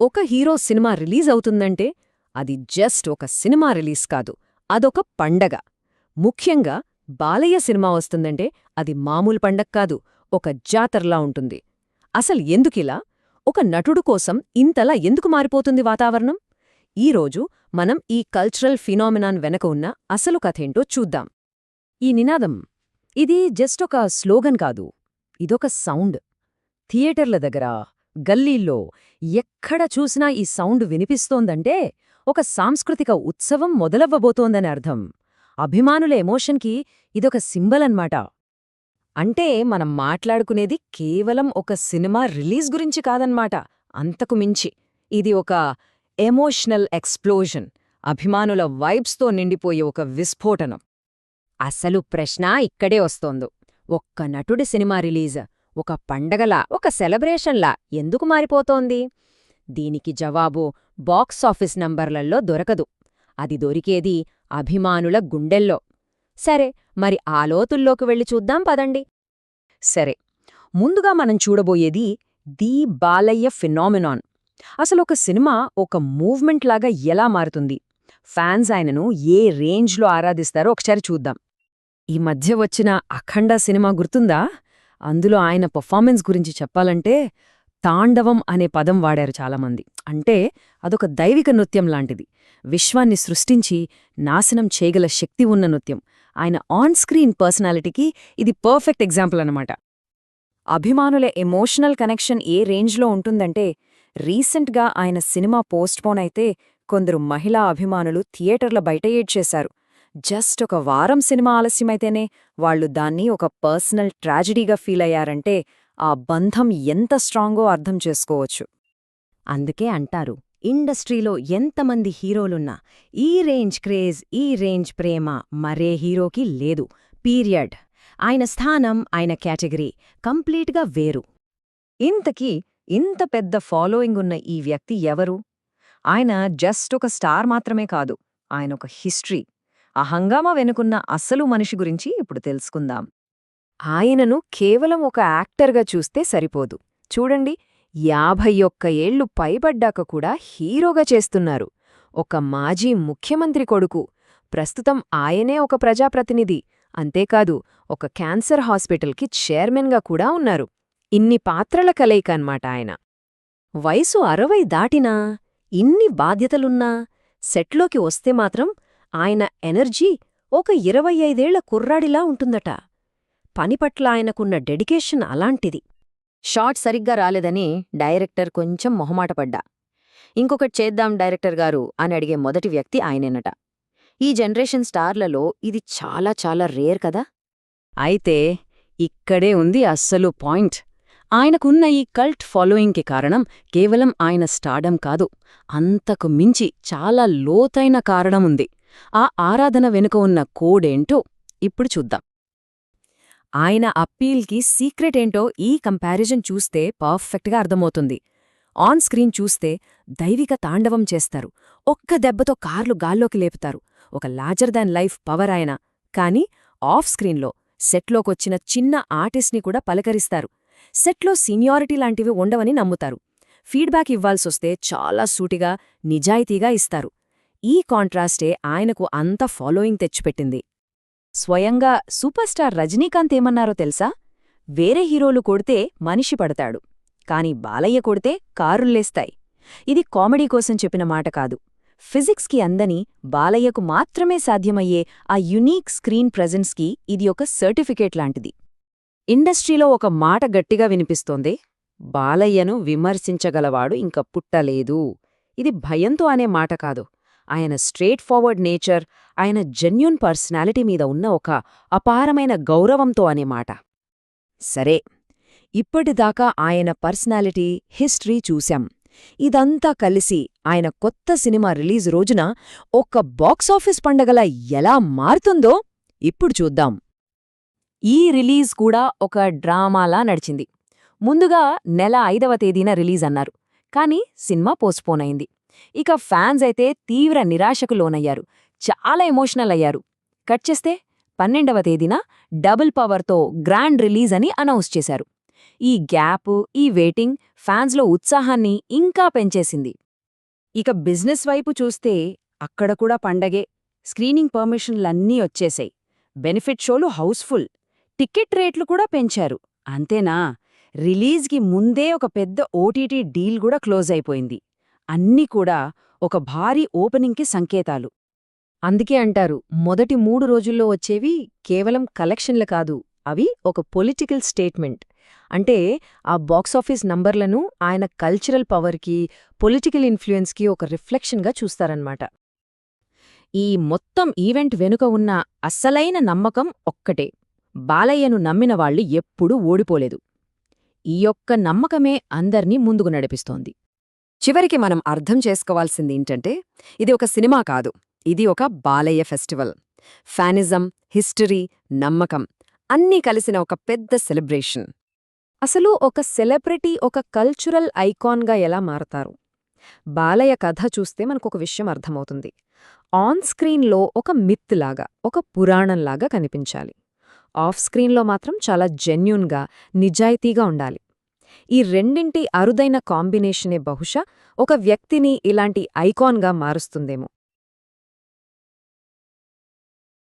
ఒక hero cinema release అవుతుందంటే అది జస్ట్ ఒక సినిమా రిలీజ్ కాదు, అదొక పండగ. ముఖ్యంగా బాలయ్య సినిమా వస్తుందంటే అది మామూలు పండగ కాదు, ఒక జాతరలా ఉంటుంది. అసలు ఎందుకిలా? ఒక నటుడు కోసం ఇంతలా ఎందుకు మారిపోతుంది వాతావరణం? ఈరోజు మనం ఈ కల్చరల్ ఫినామినాన్ వెనక ఉన్న అసలు కథేంటో చూద్దాం. ఈ నినాదం ఇది జస్ట్ ఒక స్లోగన్ కాదు, ఇదొక సౌండ్. థియేటర్ల దగ్గర, గల్లీల్లో ఎక్కడ చూసినా ఈ సౌండ్ వినిపిస్తోందంటే ఒక సాంస్కృతిక ఉత్సవం మొదలవ్వబోతోందని అర్థం. అభిమానుల ఎమోషన్కి ఇదొక సింబల్ అన్నమాట. అంటే మనం మాట్లాడుకునేది కేవలం ఒక సినిమా రిలీజ్ గురించి కాదన్నమాట, అంతకు మించి. ఇది ఒక ఎమోషనల్ ఎక్స్ప్లోజన్, అభిమానుల వైబ్స్తో నిండిపోయే ఒక విస్ఫోటనం. అసలు ప్రశ్న ఇక్కడే వస్తోందో, ఒక్క నటుడి సినిమా రిలీజ్ ఒక పండగలా, ఒక సెలబ్రేషన్లా ఎందుకు మారిపోతోంది? దీనికి జవాబు బాక్సాఫీస్ నంబర్లల్లో దొరకదు. అది దొరికేది అభిమానుల గుండెల్లో. సరే, మరి ఆ లోతుల్లోకి వెళ్ళి చూద్దాం పదండి. సరే, ముందుగా మనం చూడబోయేది ది బాలయ్య ఫినామినాన్. అసలొక సినిమా ఒక మూవ్మెంట్ లాగా ఎలా మారుతుంది, ఫ్యాన్స్ ఆయనను ఏ రేంజ్లో ఆరాధిస్తారో ఒకసారి చూద్దాం. ఈ మధ్య వచ్చిన అఖండ సినిమా గుర్తుందా? అందులో ఆయన పర్ఫార్మెన్స్ గురించి చెప్పాలంటే తాండవం అనే పదం వాడారు చాలామంది. అంటే అదొక దైవిక నృత్యం లాంటిది, విశ్వాన్ని సృష్టించి నాశనం చేయగల శక్తి ఉన్న నృత్యం. ఆయన ఆన్ స్క్రీన్ పర్సనాలిటీకి ఇది పర్ఫెక్ట్ ఎగ్జాంపుల్ అన్నమాట. అభిమానుల ఎమోషనల్ కనెక్షన్ ఏ రేంజ్లో ఉంటుందంటే, రీసెంట్గా ఆయన సినిమా పోస్ట్పోన్ అయితే కొందరు మహిళా అభిమానులు థియేటర్ల బయట ఏడ్చేశారు. జస్ట్ ఒక వారం సినిమా ఆలస్యమైతేనే వాళ్లు దాన్ని ఒక పర్సనల్ ట్రాజడీగా ఫీల్ అయ్యారంటే ఆ బంధం ఎంత స్ట్రాంగో అర్థం చేసుకోవచ్చు. అందుకే అంటారు, ఇండస్ట్రీలో ఎంతమంది హీరోలున్నా ఈ రేంజ్ క్రేజ్, ఈ రేంజ్ ప్రేమ మరే హీరోకి లేదు, పీరియడ్. ఆయన స్థానం, ఆయన కేటగిరీ కంప్లీట్గా వేరు. ఇంతకీ ఇంత పెద్ద ఫాలోయింగ్ ఉన్న ఈ వ్యక్తి ఎవరు? ఆయన జస్ట్ ఒక స్టార్ మాత్రమే కాదు, ఆయన ఒక హిస్టరీ. ఆ హంగామా వెనుకున్న అసలు మనిషి గురించి ఇప్పుడు తెలుసుకుందాం. ఆయనను కేవలం ఒక యాక్టర్గా చూస్తే సరిపోదు. చూడండి, 51 ఏళ్లు పైబడ్డాక కూడా హీరోగా చేస్తున్నారు. ఒక మాజీ ముఖ్యమంత్రి కొడుకు, ప్రస్తుతం ఆయనే ఒక ప్రజాప్రతినిధి. అంతేకాదు, ఒక క్యాన్సర్ హాస్పిటల్కి చైర్మన్గా కూడా ఉన్నారు. ఇన్ని పాత్రల కలయిక అన్నమాట ఆయన. వయసు 60 దాటినా, ఇన్ని బాధ్యతలున్నా సెట్లోకి వస్తే మాత్రం ఆయన ఎనర్జీ ఒక 25 ఏళ్ల కుర్రాడిలా ఉంటుందట. పనిపట్ల ఆయనకున్న డెడికేషన్ అలాంటిది. షాట్ సరిగ్గా రాలేదని డైరెక్టర్ కొంచెం మొహమాటపడ్డా. ఇంకొకటి చేద్దాం డైరెక్టర్ గారు అని అడిగే మొదటి వ్యక్తి ఆయనేనట. ఈ జనరేషన్ స్టార్లలో ఇది చాలా చాలా రేర్ కదా. అయితే ఇక్కడే ఉంది అస్సలు పాయింట్. ఆయనకున్న ఈ కల్ట్ ఫాలోయింగ్కి కారణం కేవలం ఆయన స్టార్డం కాదు, అంతకు మించి చాలా లోతైన కారణముంది. ఆ ఆరాధన వెనుక ఉన్న కోడేంటో ఇప్పుడు చూద్దాం. ఆయన అప్పీల్కి సీక్రెట్ ఏంటో ఈ కంపారిజన్ చూస్తే పర్ఫెక్ట్గా అర్థమవుతుంది. ఆన్ స్క్రీన్ చూస్తే దైవిక తాండవం చేస్తారు, ఒక్క దెబ్బతో కార్లు గాల్లోకి లేపుతారు, ఒక లార్జర్ దాన్ లైఫ్ పవర్ ఆయన. కానీ ఆఫ్ స్క్రీన్లో సెట్లోకొచ్చిన చిన్న ఆర్టిస్ట్ని కూడా పలకరిస్తారు. సెట్లో సీనియారిటీ లాంటివి ఉండవని నమ్ముతారు. ఫీడ్బ్యాక్ ఇవ్వాల్సొస్తే చాలా సూటిగా, నిజాయితీగా ఇస్తారు. ఈ కాంట్రాస్టే ఆయనకు అంత ఫాలోయింగ్ తెచ్చిపెట్టింది. స్వయంగా సూపర్ స్టార్ రజనీకాంత్ ఏమన్నారో తెలుసా? వేరే హీరోలు కొడితే మనిషి పడతాడు, కాని బాలయ్య కొడితే కారుల్లేస్తాయి. ఇది కామెడీ కోసం చెప్పిన మాట కాదు. ఫిజిక్స్కి అందని బాలయ్యకు మాత్రమే సాధ్యమయ్యే ఆ యునీక్ స్క్రీన్ ప్రెజెన్స్కి ఇది ఒక సర్టిఫికేట్ లాంటిది. ఇండస్ట్రీలో ఒక మాట గట్టిగా వినిపిస్తోంది, బాలయ్యను విమర్శించగలవాడు ఇంక పుట్టలేదు. ఇది భయంతో అనే మాట కాదు, ఆయన స్ట్రేట్ ఫార్వర్డ్ నేచర్, ఆయన జెన్యూన్ పర్సనాలిటీ మీద ఉన్న ఒక అపారమైన గౌరవంతో అనే మాట. సరే, ఇప్పటిదాకా ఆయన పర్సనాలిటీ, హిస్టరీ చూశాం. ఇదంతా కలిసి ఆయన కొత్త సినిమా రిలీజ్ రోజున ఒక బాక్సాఫీస్ పండగలా ఎలా మారుతుందో ఇప్పుడు చూద్దాం. ఈ రిలీజ్ కూడా ఒక డ్రామాలా నడిచింది. ముందుగా నెల 5వ తేదీన రిలీజ్ అన్నారు, కానీ సినిమా పోస్ట్పోన్ అయింది. ఇక ఫ్యాన్స్ అయితే తీవ్ర నిరాశకు లోనయ్యారు, చాలా ఎమోషనల్ అయ్యారు. కట్ చేస్తే 12వ తేదీన డబుల్ పవర్తో గ్రాండ్ రిలీజ్ అని అనౌన్స్ చేశారు. ఈ గ్యాపు, ఈ వెయిటింగ్ ఫ్యాన్స్లో ఉత్సాహాన్ని ఇంకా పెంచేసింది. ఇక బిజినెస్ వైపు చూస్తే అక్కడ కూడా పండగే. స్క్రీనింగ్ పర్మిషన్లన్నీ వచ్చేశాయి. బెనిఫిట్ షోలు హౌస్ఫుల్. టికెట్ రేట్లు కూడా పెంచారు. అంతేనా, రిలీజ్కి ముందే ఒక పెద్ద ఓటీటీ డీల్ కూడా క్లోజ్ అయిపోయింది. అన్నీ కూడా ఒక భారీ ఓపెనింగ్కి సంకేతాలు. అందుకే అంటారు, మొదటి 3 రోజుల్లో వచ్చేవి కేవలం కలెక్షన్లు కాదు, అవి ఒక పొలిటికల్ స్టేట్మెంట్. అంటే ఆ బాక్సాఫీస్ నంబర్లను ఆయన కల్చరల్ పవర్కి, పొలిటికల్ ఇన్ఫ్లుయెన్స్కి ఒక రిఫ్లెక్షన్గా చూస్తారన్నమాట. ఈ మొత్తం ఈవెంట్ వెనుక ఉన్న అస్సలైన నమ్మకం ఒక్కటే: బాలయ్యను నమ్మిన వాళ్ళు ఎప్పుడూ ఓడిపోలేదు. ఈ యొక్క నమ్మకమే అందర్నీ ముందుకు నడిపిస్తోంది. చివరికి మనం అర్థం చేసుకోవాల్సిందేంటంటే, ఇది ఒక సినిమా కాదు, ఇది ఒక బాలయ్య ఫెస్టివల్. ఫ్యానిజం, హిస్టరీ, నమ్మకం అన్నీ కలిసిన ఒక పెద్ద సెలబ్రేషన్. అసలు ఒక సెలబ్రిటీ ఒక కల్చరల్ ఐకాన్గా ఎలా మారతారు? బాలయ్య కథ చూస్తే మనకొక విషయం అర్థమవుతుంది. ఆన్ స్క్రీన్లో ఒక మిత్ లాగా, ఒక పురాణంలాగా కనిపించాలి. ఆఫ్ స్క్రీన్లో మాత్రం చాలా జెన్యూన్గా, నిజాయితీగా ఉండాలి. ఈ రెండింటి అరుదైన కాంబినేషనే బహుశా ఒక వ్యక్తిని ఇలాంటి ఐకాన్గా మారుస్తుందేమో.